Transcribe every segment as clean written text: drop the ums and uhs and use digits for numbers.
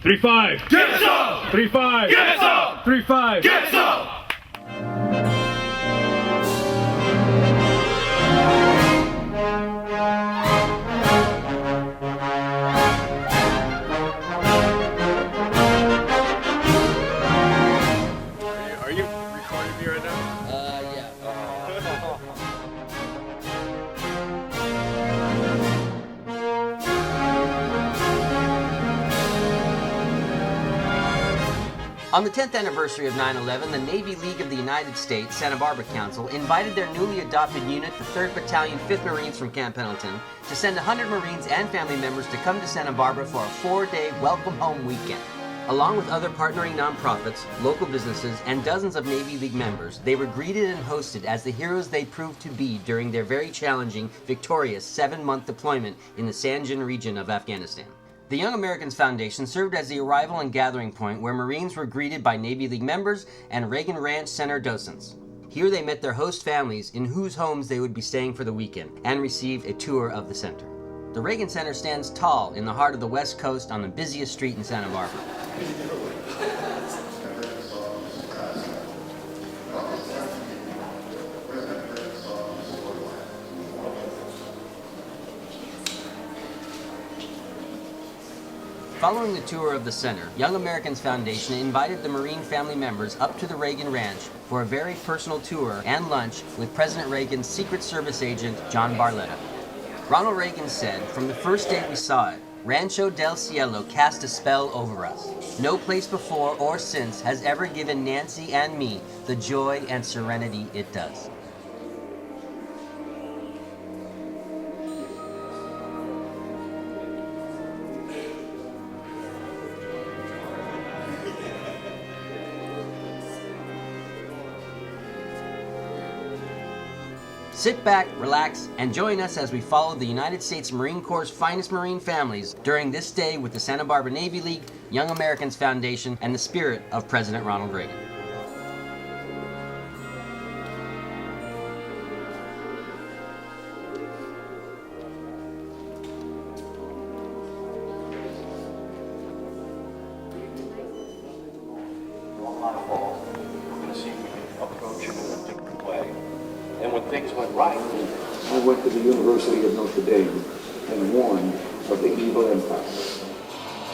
3-5. Get some! 3-5. Get some! 3-5. Get some! Are you recording me right now? Yeah. On the 10th anniversary of 9/11, the Navy League of the United States Santa Barbara Council invited their newly adopted unit, the 3rd Battalion, 5th Marines from Camp Pendleton, to send 100 Marines and family members to come to Santa Barbara for a 4-day welcome home weekend. Along with other partnering nonprofits, local businesses, and dozens of Navy League members, they were greeted and hosted as the heroes they proved to be during their very challenging, victorious 7-month deployment in the Sanjan region of Afghanistan. The Young Americans Foundation served as the arrival and gathering point where Marines were greeted by Navy League members and Reagan Ranch Center docents. Here they met their host families in whose homes they would be staying for the weekend and received a tour of the center. The Reagan Center stands tall in the heart of the West Coast on the busiest street in Santa Barbara. Following the tour of the center, Young Americans Foundation invited the Marine family members up to the Reagan Ranch for a very personal tour and lunch with President Reagan's Secret Service Agent John Barletta. Ronald Reagan said, "From the first day we saw it, Rancho del Cielo cast a spell over us. No place before or since has ever given Nancy and me the joy and serenity it does." Sit back, relax, and join us as we follow the United States Marine Corps' finest Marine families during this day with the Santa Barbara Navy League, Young Americans Foundation, and the spirit of President Ronald Reagan. And when things went right, I went to the University of Notre Dame and warned of the evil empire.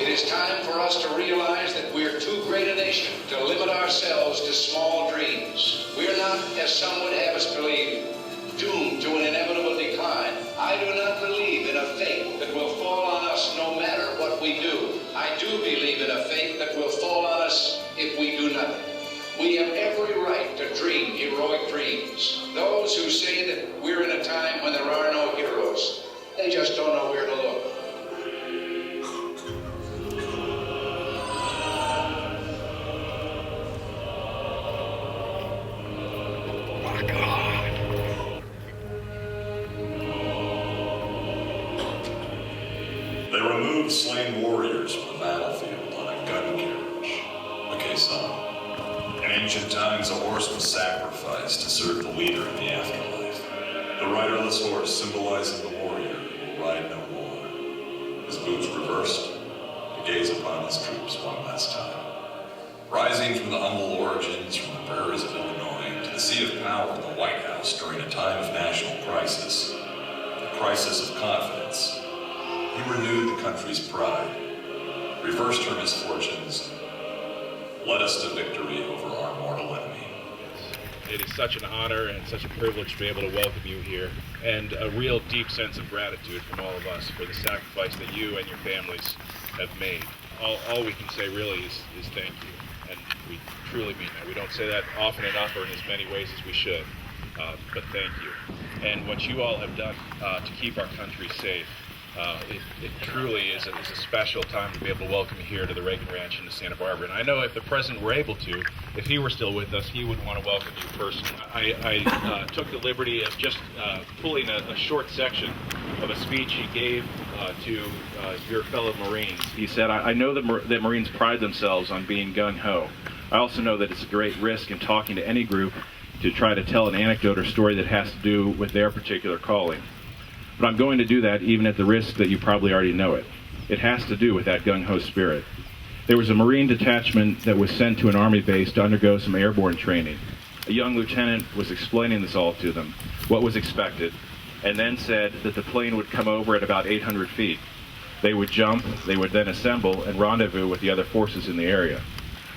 It is time for us to realize that we're too great a nation to limit ourselves to small dreams. We're not, as some would have us believe, doomed to an inevitable decline. I do not believe in a fate that will fall on us no matter what we do. I do believe in a fate that will fall on us if we do nothing. We have every right to dream heroic dreams. Those who say that we're in a time when there are no heroes, they just don't know where to look. My God. They removed slain warriors from the battlefield on a gun carriage, a caisson. In ancient times, a horse was sacrificed to serve the leader in the afterlife. The riderless horse, symbolizing the warrior, will ride no more. His boots reversed, to gaze upon his troops one last time. Rising from the humble origins from the prairies of Illinois to the seat of power in the White House during a time of national crisis, the crisis of confidence, he renewed the country's pride, reversed her misfortunes, led us to victory over our mortal enemy. It is such an honor and such a privilege to be able to welcome you here, and a real deep sense of gratitude from all of us for the sacrifice that you and your families have made. All we can say really is thank you, and we truly mean that. We don't say that often enough or in as many ways as we should, but thank you. And what you all have done to keep our country safe, it truly is a special time to be able to welcome you here to the Reagan Ranch in Santa Barbara. And I know if the president were able to, if he were still with us, he would want to welcome you personally. I took the liberty of just pulling a short section of a speech he gave to your fellow Marines. He said, I know that Marines pride themselves on being gung-ho. I also know that it's a great risk in talking to any group to try to tell an anecdote or story that has to do with their particular calling. But I'm going to do that even at the risk that you probably already know it. It has to do with that gung-ho spirit. There was a Marine detachment that was sent to an Army base to undergo some airborne training. A young lieutenant was explaining this all to them, what was expected, and then said that the plane would come over at about 800 feet. They would jump, they would then assemble and rendezvous with the other forces in the area.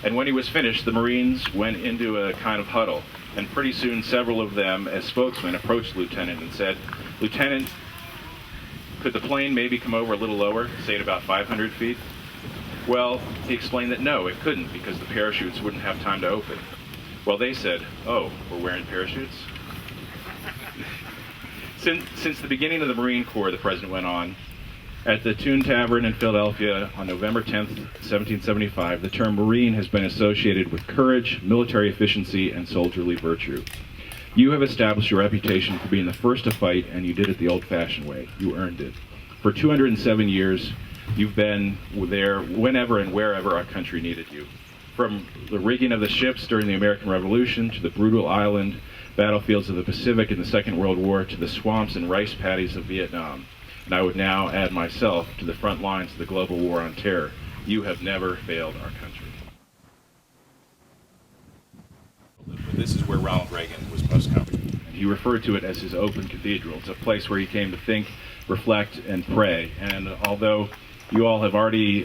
And when he was finished, the Marines went into a kind of huddle, and pretty soon several of them, as spokesmen, approached the lieutenant and said, "Lieutenant, could the plane maybe come over a little lower, say at about 500 feet? Well, he explained that no, it couldn't, because the parachutes wouldn't have time to open. Well, they said, "Oh, we're wearing parachutes?" Since the beginning of the Marine Corps, the president went on, at the Toon Tavern in Philadelphia on November 10th, 1775, the term Marine has been associated with courage, military efficiency, and soldierly virtue. You have established your reputation for being the first to fight, and you did it the old-fashioned way. You earned it. For 207 years, you've been there whenever and wherever our country needed you. From the rigging of the ships during the American Revolution, to the brutal island battlefields of the Pacific in the Second World War, to the swamps and rice paddies of Vietnam. And I would now add myself to the front lines of the global war on terror. You have never failed our country. This is where Ronald Reagan was most comfortable. He referred to it as his open cathedral. It's a place where he came to think, reflect, and pray. And although you all have already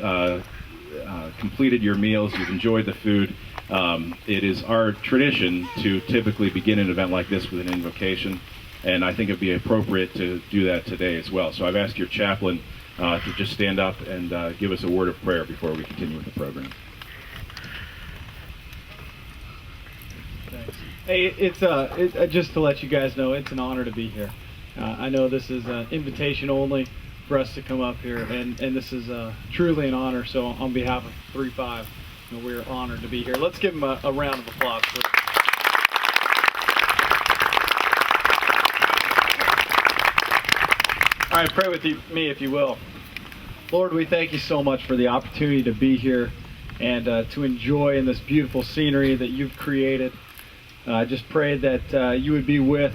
completed your meals, you've enjoyed the food, it is our tradition to typically begin an event like this with an invocation. And I think it'd be appropriate to do that today as well. So I've asked your chaplain to just stand up and give us a word of prayer before we continue with the program. Thanks. Hey, just to let you guys know, it's an honor to be here. I know this is an invitation only for us to come up here, and this is truly an honor. So on behalf of 3-5, we're honored to be here. Let's give them a round of applause, please. All right, pray with me if you will. Lord, we thank you so much for the opportunity to be here and to enjoy in this beautiful scenery that you've created. I just pray that you would be with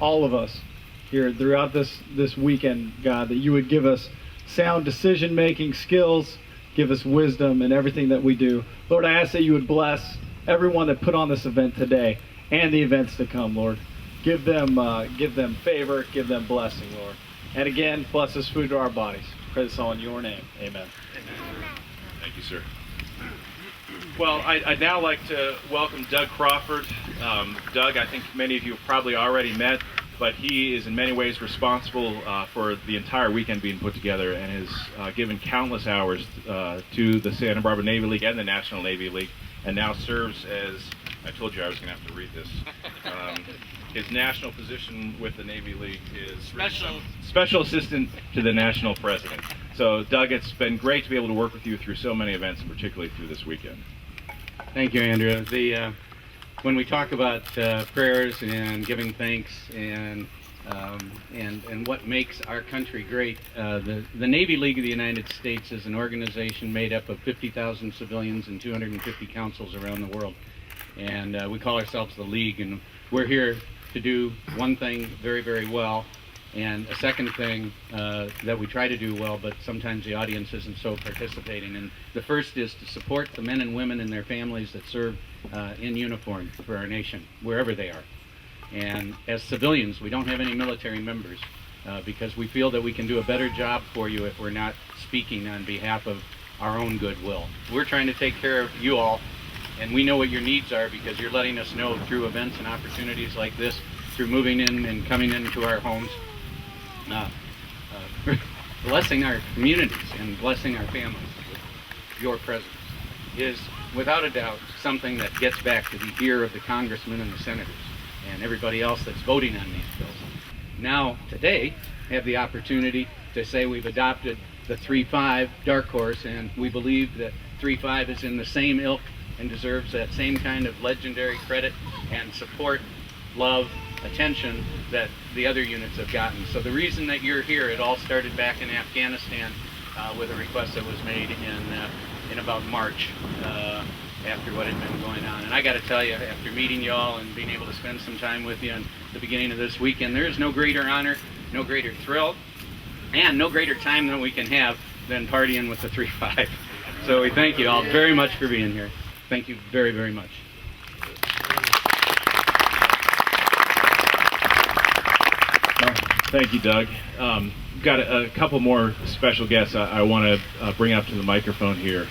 all of us here throughout this weekend, God, that you would give us sound decision-making skills, give us wisdom in everything that we do. Lord, I ask that you would bless everyone that put on this event today and the events to come, Lord. Give them favor, give them blessing, Lord. And again, bless this food to our bodies. Pray this all in your name. Amen. Thank you, sir. Well, I'd now like to welcome Doug Crawford. Doug, I think many of you have probably already met, but he is in many ways responsible for the entire weekend being put together and has given countless hours to the Santa Barbara Navy League and the National Navy League, and now serves as, I told you I was going to have to read this, his national position with the Navy League is Special Assistant to the National President. So, Doug, it's been great to be able to work with you through so many events, and particularly through this weekend. Thank you, Andrew. When we talk about prayers and giving thanks and what makes our country great, the Navy League of the United States is an organization made up of 50,000 civilians and 250 councils around the world. And we call ourselves the League, and we're here to do one thing very, very well, and a second thing that we try to do well, but sometimes the audience isn't so participating. And the first is to support the men and women and their families that serve in uniform for our nation, wherever they are. And as civilians, we don't have any military members because we feel that we can do a better job for you if we're not speaking on behalf of our own goodwill. We're trying to take care of you all, and we know what your needs are because you're letting us know through events and opportunities like this, through moving in and coming into our homes, blessing our communities and blessing our families with your presence is without a doubt something that gets back to the ear of the congressmen and the senators and everybody else that's voting on these bills. Now, today, I have the opportunity to say we've adopted the 3-5 dark horse, and we believe that 3-5 is in the same ilk and deserves that same kind of legendary credit and support, love, attention that the other units have gotten. So the reason that you're here, it all started back in Afghanistan with a request that was made in about March after what had been going on. And I got to tell you, after meeting you all and being able to spend some time with you in the beginning of this weekend, there is no greater honor, no greater thrill, and no greater time than we can have than partying with the 3-5. So we thank you all very much for being here. Thank you very, very much. Thank you, Doug. Got a couple more special guests I want to bring up to the microphone here.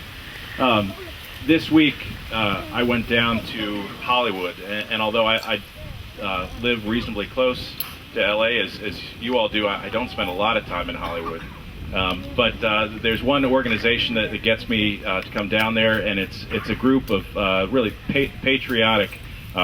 This week, I went down to Hollywood, and although I live reasonably close to LA, as you all do, I don't spend a lot of time in Hollywood. But there's one organization that gets me to come down there, and it's a group of really patriotic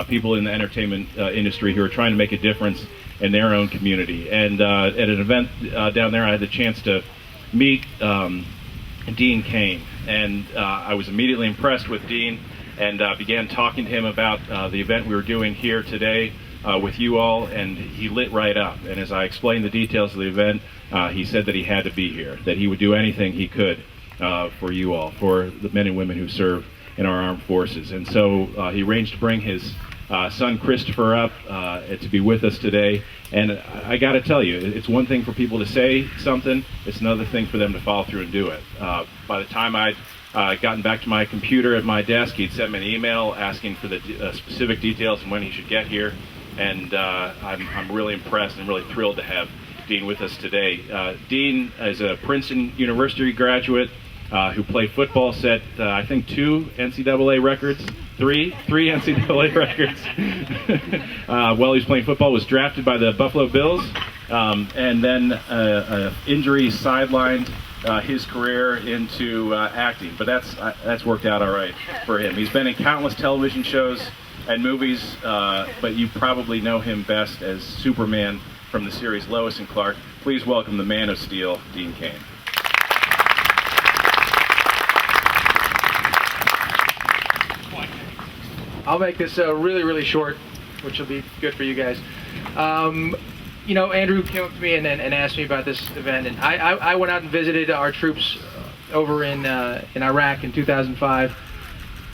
people in the entertainment industry who are trying to make a difference in their own community. And at an event down there, I had the chance to meet Dean Kane, and I was immediately impressed with Dean, and began talking to him about the event we were doing here today with you all, and he lit right up. And as I explained the details of the event, he said that he had to be here, that he would do anything he could for you all, for the men and women who serve in our armed forces. And so he arranged to bring his son Christopher up to be with us today. And I got to tell you, it's one thing for people to say something, it's another thing for them to follow through and do it. By the time I'd gotten back to my computer at my desk, he'd sent me an email asking for the specific details and when he should get here. And I'm really impressed and really thrilled to have Dean with us today. Dean is a Princeton University graduate who played football, set I think 2 NCAA records, three NCAA records. While he was playing football, was drafted by the Buffalo Bills, and then injury sidelined his career into acting. But that's worked out all right for him. He's been in countless television shows and movies, but you probably know him best as Superman from the series Lois and Clark. Please welcome the Man of Steel, Dean Kane. I'll make this really, really short, which will be good for you guys. You know, Andrew came up to me and asked me about this event, and I went out and visited our troops over in Iraq in 2005,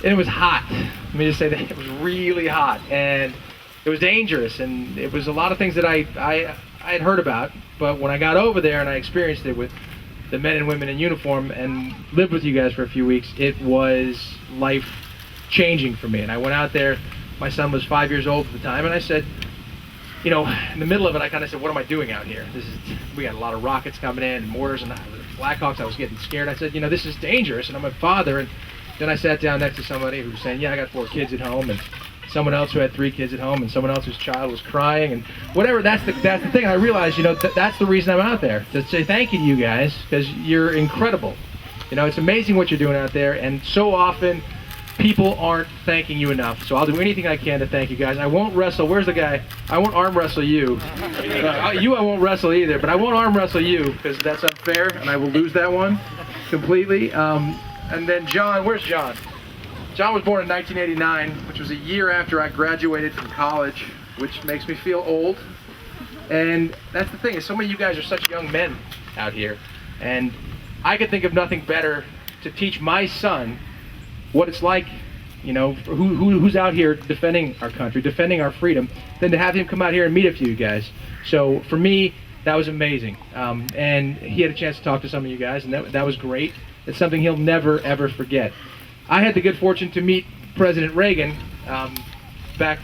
and it was hot. Let me just say that it was really hot, and it was dangerous, and it was a lot of things that I had heard about, but when I got over there and I experienced it with the men and women in uniform and lived with you guys for a few weeks, it was life-changing for me. And I went out there, my son was 5 years old at the time, and I said, you know, in the middle of it, I kind of said, what am I doing out here? We got a lot of rockets coming in, and mortars, and Blackhawks. I was getting scared. I said, you know, this is dangerous, and I'm a father. And then I sat down next to somebody who was saying, yeah, I got 4 kids at home, and someone else who had 3 kids at home, and someone else whose child was crying, and whatever. That's the thing. And I realized, you know, that's the reason I'm out there, to say thank you to you guys, because you're incredible. You know, it's amazing what you're doing out there, and so often people aren't thanking you enough. So I'll do anything I can to thank you guys. I won't wrestle. Where's the guy? I won't arm wrestle you. You I won't wrestle either, but I won't arm wrestle you because that's unfair, and I will lose that one completely. And then John, where's John? John was born in 1989, which was a year after I graduated from college, which makes me feel old. And that's the thing, is so many of you guys are such young men out here, and I could think of nothing better to teach my son what it's like, you know, who's out here defending our country, defending our freedom, than to have him come out here and meet a few guys. So for me, that was amazing. And he had a chance to talk to some of you guys, and that was great. It's something he'll never, ever forget. I had the good fortune to meet President Reagan back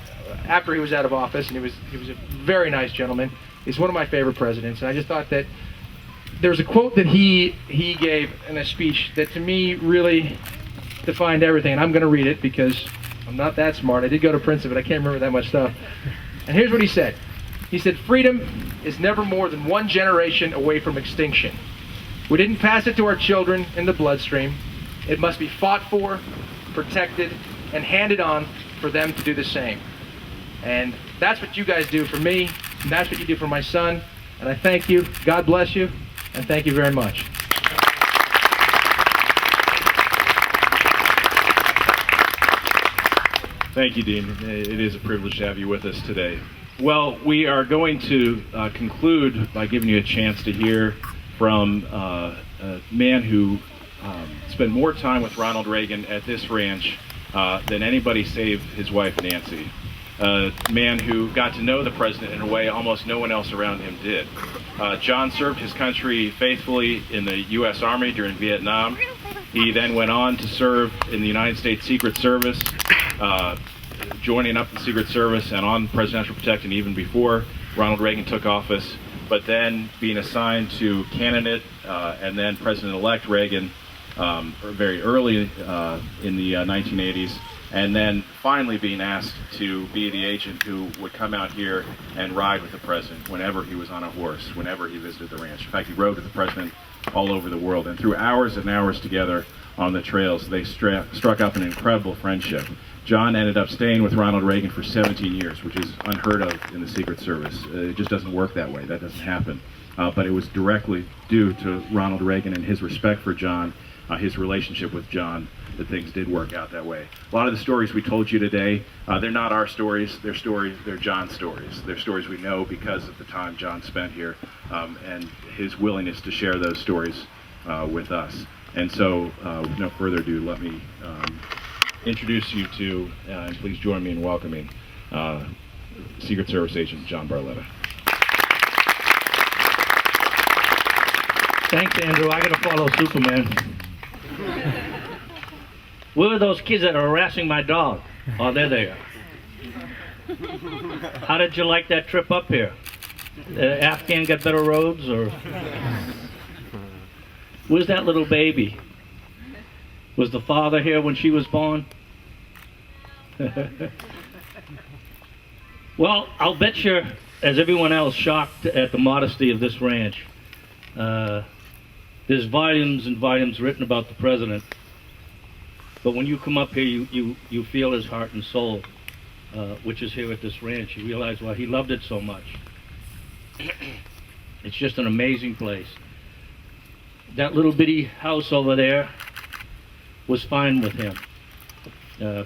after he was out of office, and he was a very nice gentleman. He's one of my favorite presidents, and I just thought that there's a quote that he gave in a speech that to me really defined everything, and I'm going to read it because I'm not that smart. I did go to Princeton, but I can't remember that much stuff. And here's what he said. He said, freedom is never more than 1 generation away from extinction. We didn't pass it to our children in the bloodstream. It must be fought for, protected, and handed on for them to do the same. And that's what you guys do for me, and that's what you do for my son, and I thank you. God bless you, and thank you very much. Thank you, Dean. It is a privilege to have you with us today. Well, we are going to conclude by giving you a chance to hear from a man who spent more time with Ronald Reagan at this ranch than anybody save his wife, Nancy. A man who got to know the president in a way almost no one else around him did. John served his country faithfully in the U.S. Army during Vietnam. He then went on to serve in the United States Secret Service, joining up the Secret Service and on presidential protection even before Ronald Reagan took office, but then being assigned to candidate and then President-elect Reagan very early in the 1980s, and then finally being asked to be the agent who would come out here and ride with the president whenever he was on a horse, whenever he visited the ranch. In fact, he rode with the president all over the world, and through hours and hours together on the trails, they struck up an incredible friendship. John ended up staying with Ronald Reagan for 17 years, which is unheard of in the Secret Service. It just doesn't work that way. That doesn't happen. But it was directly due to Ronald Reagan and his respect for John, his relationship with John, that things did work out that way. A lot of the stories we told you today, they're not our stories, they're John's stories. They're stories we know because of the time John spent here and his willingness to share those stories with us. And so, with no further ado, let me introduce you to, and please join me in welcoming, Secret Service Agent John Barletta. Thanks, Andrew. I gotta follow Superman. Where are those kids that are harassing my dog? Oh, they're there. How did you like that trip up here? Afghan got better roads, or? Where's that little baby? Was the father here when she was born? Well, I'll bet you, as everyone else, shocked at the modesty of this ranch. There's volumes and volumes written about the president, but when you come up here, you feel his heart and soul, which is here at this ranch. You realize why he loved it so much. It's just an amazing place. That little bitty house over there was fine with him.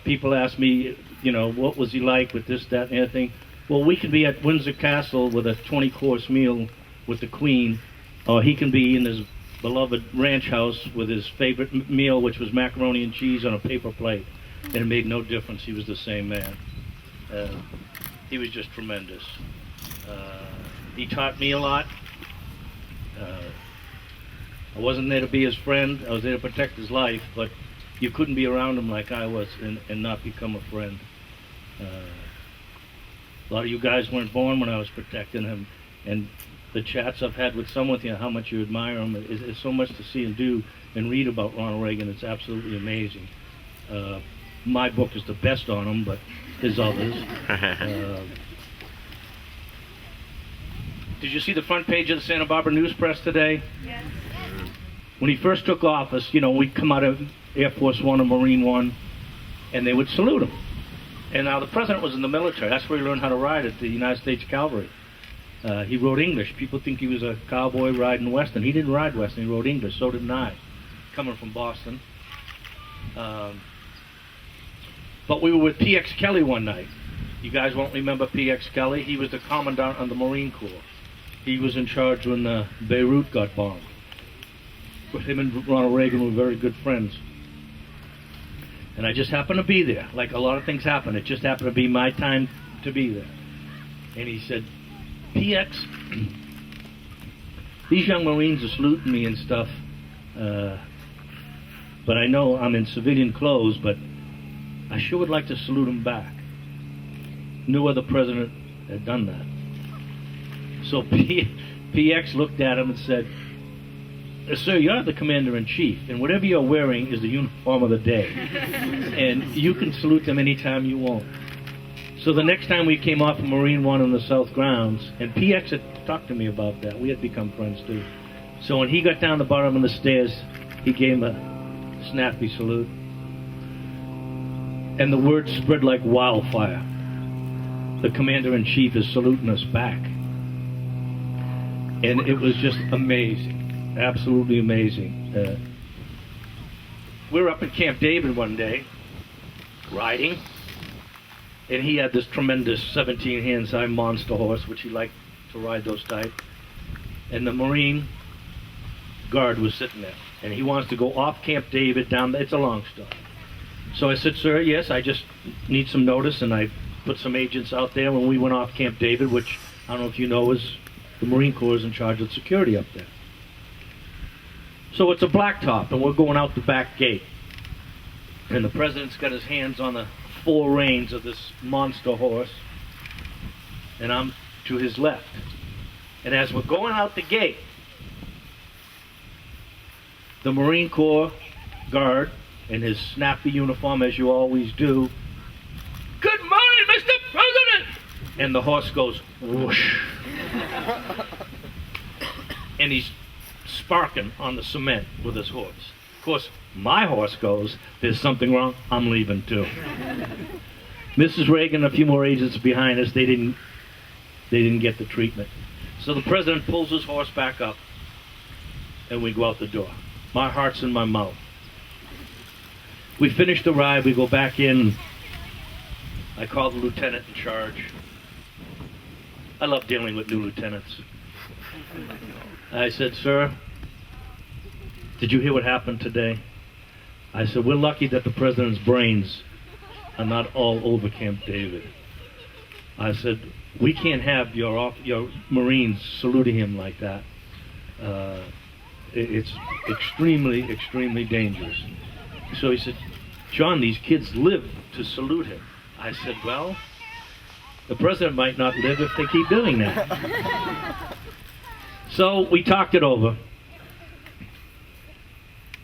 People ask me, you know, what was he like with this, that, and everything. Well, we can be at Windsor Castle with a 20-course meal with the Queen, or he can be in his beloved ranch house with his favorite meal, which was macaroni and cheese on a paper plate. And it made no difference. He was the same man. He was just tremendous. He taught me a lot. I wasn't there to be his friend. I was there to protect his life, but you couldn't be around him like I was and not become a friend. A lot of you guys weren't born when I was protecting him, and the chats I've had with some of you, how much you admire him, is so much to see and do and read about Ronald Reagan. It's absolutely amazing. My book is the best on him, but there's others. Did you see the front page of the Santa Barbara News Press today? Yes. When he first took office, you know, we'd come out of Air Force One or Marine One, and they would salute him. And now the president was in the military. That's where he learned how to ride at the United States Cavalry. He wrote English. People think he was a cowboy riding Western. He didn't ride Western. He wrote English. So did I, coming from Boston. But we were with P.X. Kelly one night. You guys won't remember P.X. Kelly. He was the commandant of the Marine Corps. He was in charge when Beirut got bombed. Him and Ronald Reagan were very good friends. And I just happened to be there. Like a lot of things happen. It just happened to be my time to be there. And he said, PX, these young Marines are saluting me and stuff, but I know I'm in civilian clothes, but I sure would like to salute them back. No other president had done that. So PX looked at him and said, sir, you're the commander-in-chief, and whatever you're wearing is the uniform of the day. And you can salute them anytime you want. So the next time we came off of Marine One on the South Grounds, and PX had talked to me about that. We had become friends too. So when he got down the bottom of the stairs, he gave him a snappy salute. And the word spread like wildfire. The commander-in-chief is saluting us back. And it was just amazing. Absolutely amazing. We were up at Camp David one day, riding, and he had this tremendous 17-hand monster horse, which he liked to ride those type. And the Marine guard was sitting there, and he wants to go off Camp David down there. It's a long story. So I said, sir, yes, I just need some notice, and I put some agents out there when we went off Camp David, which I don't know if you know is the Marine Corps is in charge of security up there. So it's a blacktop, and we're going out the back gate. And the president's got his hands on the four reins of this monster horse, and I'm to his left. And as we're going out the gate, the Marine Corps guard in his snappy uniform, as you always do, "Good morning, Mr. President!" And the horse goes whoosh. And he's sparking on the cement with his horse. Of course, my horse goes, "There's something wrong, I'm leaving too." Mrs. Reagan, a few more agents behind us, they didn't get the treatment. So the president pulls his horse back up, and we go out the door. My heart's in my mouth. We finish the ride, we go back in. I call the lieutenant in charge. I love dealing with new lieutenants. I said, "Sir, did you hear what happened today?" I said, "We're lucky that the president's brains are not all over Camp David." I said, "We can't have your Marines saluting him like that. It's extremely, extremely dangerous." So he said, "John, these kids live to salute him." I said, "Well, the president might not live if they keep doing that." So we talked it over.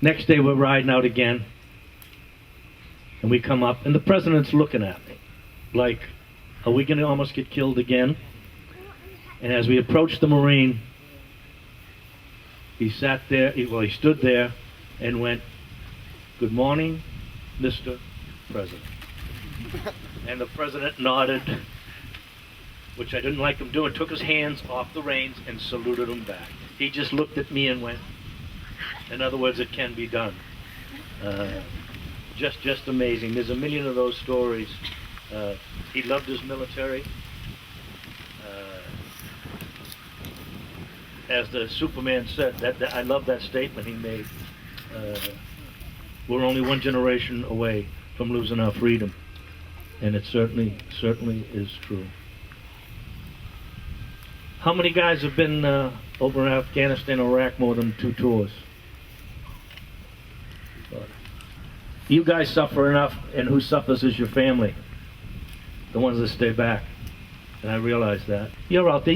Next day we're riding out again, and we come up, and the president's looking at me like, are we going to almost get killed again? And as we approached the Marine, he sat there, he stood there and went, "Good morning, Mr. President." And the president nodded, which I didn't like him doing, took his hands off the reins and saluted him back. He just looked at me and went, in other words, it can be done. Just amazing. There's a million of those stories. He loved his military. As the Superman said, that I love that statement he made. We're only one generation away from losing our freedom, and it certainly is true. How many guys have been over in Afghanistan or Iraq more than 2 tours? You guys suffer enough, and who suffers is your family, the ones that stay back. And I realize that. You're out there,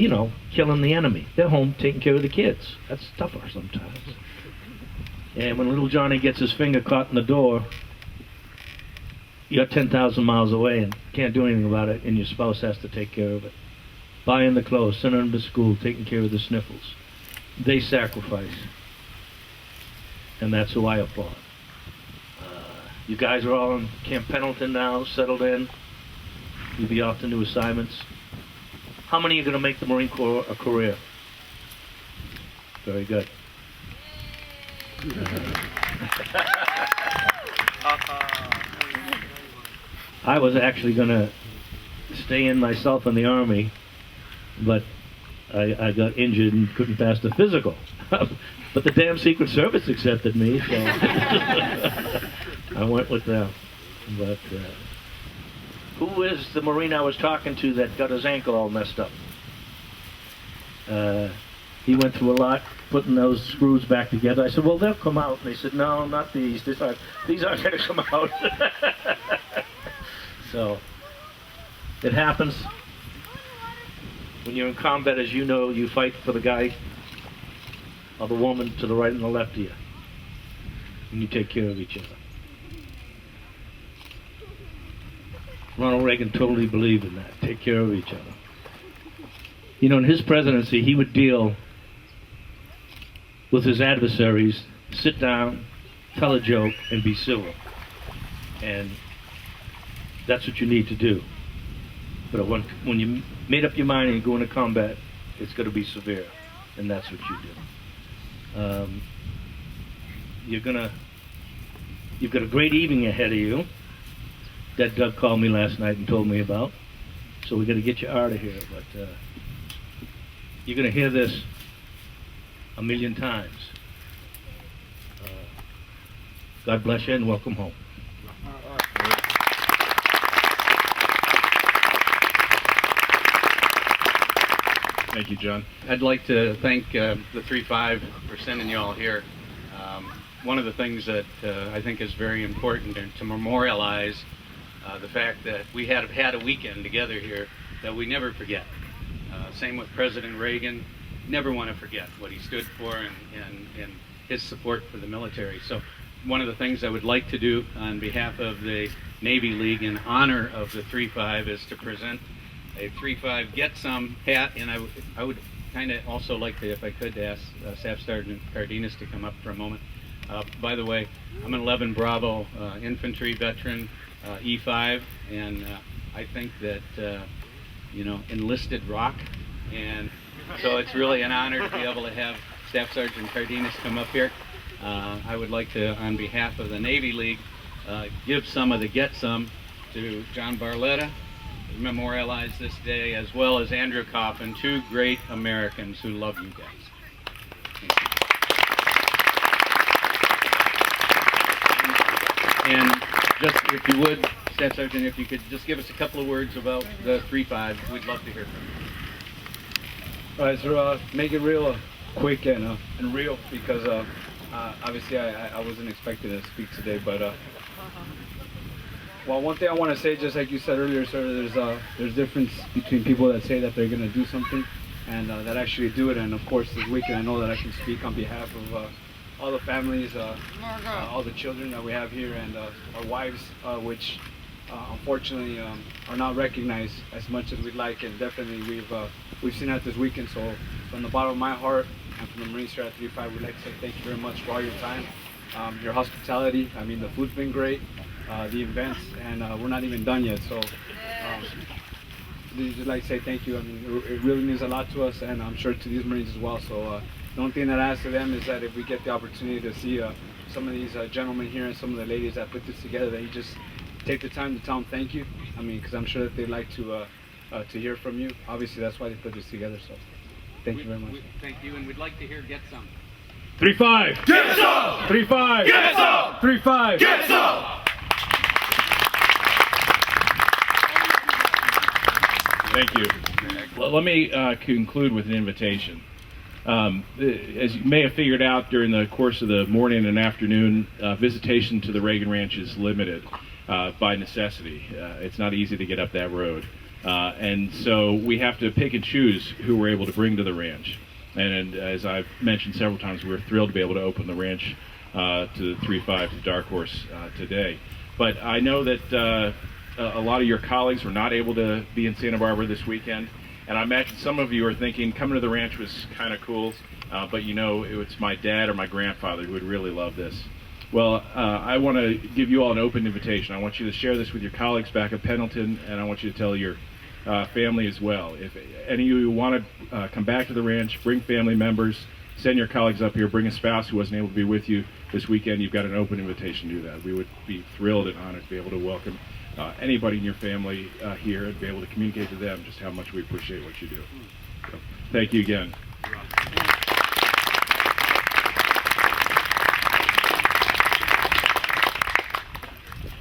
killing the enemy. They're home taking care of the kids. That's tougher sometimes. And when little Johnny gets his finger caught in the door, you're 10,000 miles away and can't do anything about it, and your spouse has to take care of it. Buying the clothes, sending them to school, taking care of the sniffles. They sacrifice. And that's who I applaud. You guys are all in Camp Pendleton now, settled in. You'll be off to new assignments. How many are going to make the Marine Corps a career? Very good. I was actually going to stay in myself in the Army, but I got injured and couldn't pass the physical. But the damn Secret Service accepted me, so I went with them. But who is the Marine I was talking to that got his ankle all messed up? He went through a lot putting those screws back together. I said, "Well, they'll come out." And they said, "No, not these. These aren't going to come out." So it happens. When you're in combat, as you know, you fight for the guy or the woman to the right and the left of you. And you take care of each other. Ronald Reagan totally believed in that. Take care of each other. In his presidency, he would deal with his adversaries, sit down, tell a joke, and be civil. And that's what you need to do. But when you made up your mind and you go into combat, it's going to be severe, and that's what you do. You've got a great evening ahead of you that Doug called me last night and told me about. So we're going to get you out of here, but you're going to hear this a million times. God bless you and welcome home. Thank you, John. I'd like to thank the 3-5 for sending you all here. one of the things that I think is very important to memorialize the fact that we have had a weekend together here that we never forget. Same with President Reagan. Never want to forget what he stood for and his support for the military. So one of the things I would like to do on behalf of the Navy League in honor of the 3-5 is to present a 3-5 Get Some hat, and I would kind of also like to, if I could, ask Staff Sergeant Cardenas to come up for a moment. By the way, I'm an 11 Bravo infantry veteran, E5, and I think that, enlisted rock, and so it's really an honor to be able to have Staff Sergeant Cardenas come up here. I would like to, on behalf of the Navy League, give some of the Get Some to John Barletta, memorialize this day, as well as Andrew Coffin, two great Americans who love you guys. And just, if you would, Staff Sergeant, if you could just give us a couple of words about the 3-5, we'd love to hear from you. All right, so make it real quick and real, because obviously I wasn't expecting to speak today, but well, one thing I want to say, just like you said earlier, sir, there's difference between people that say that they're going to do something and that actually do it. And of course, this weekend I know that I can speak on behalf of all the families, all the children that we have here, and our wives, which unfortunately are not recognized as much as we'd like. And definitely we've seen that this weekend. So from the bottom of my heart and from the Marines here at 3-5, we'd like to say thank you very much for all your time, your hospitality. I mean, the food's been great. The events, and we're not even done yet, so just like to say thank you. I mean, it really means a lot to us, and I'm sure to these Marines as well. So the only thing that I ask of them is that if we get the opportunity to see some of these gentlemen here and some of the ladies that put this together, that you just take the time to tell them thank you. I mean, because I'm sure that they'd like to hear from you. Obviously, that's why they put this together, so thank you very much. Thank you, and we'd like to hear Get Some. 3-5. Get some. 3-5. Get some. 3-5. Get some. Thank you. Well, let me conclude with an invitation. As you may have figured out during the course of the morning and afternoon, visitation to the Reagan Ranch is limited by necessity. It's not easy to get up that road. And so we have to pick and choose who we're able to bring to the ranch. And as I've mentioned several times, we're thrilled to be able to open the ranch to the 3-5 to Dark Horse today. But I know that a lot of your colleagues were not able to be in Santa Barbara this weekend, and I imagine some of you are thinking coming to the ranch was kind of cool, but it's my dad or my grandfather who would really love this. Well, I want to give you all an open invitation. I want you to share this with your colleagues back at Pendleton, and I want you to tell your family as well. If any of you want to come back to the ranch, bring family members, send your colleagues up here, bring a spouse who wasn't able to be with you this weekend, you've got an open invitation to do that. We would be thrilled and honored to be able to welcome anybody in your family here and be able to communicate to them just how much we appreciate what you do. So, thank you again.